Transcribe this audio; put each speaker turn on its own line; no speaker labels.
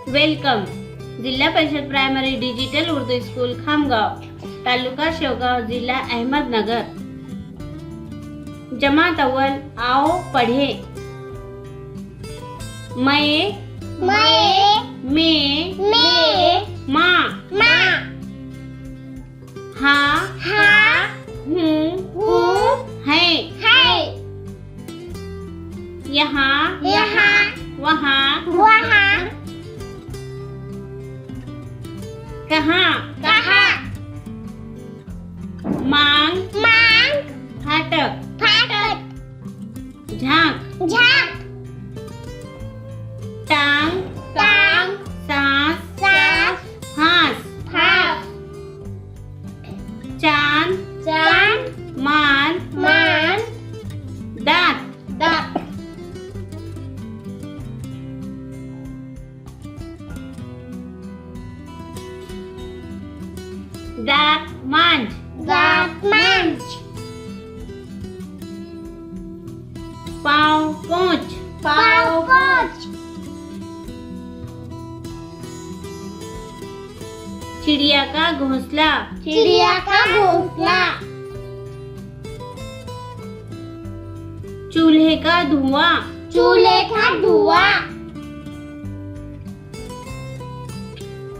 Welcome. जिल्हा परिषद primary digital Urdu school Khamgaon, taluka Shevgaon, जिल्हा अहमदनगर. जमात अव्वल आओ पढ़े. मैं में माँ हाँ हूँ है यहाँ वहाँ कहाँ मांग फाटक झांक टांग सांस हाथ चांद मान दांत दांत मांज पाँव पोंछ चिड़िया का घोंसला चूल्हे का धुआं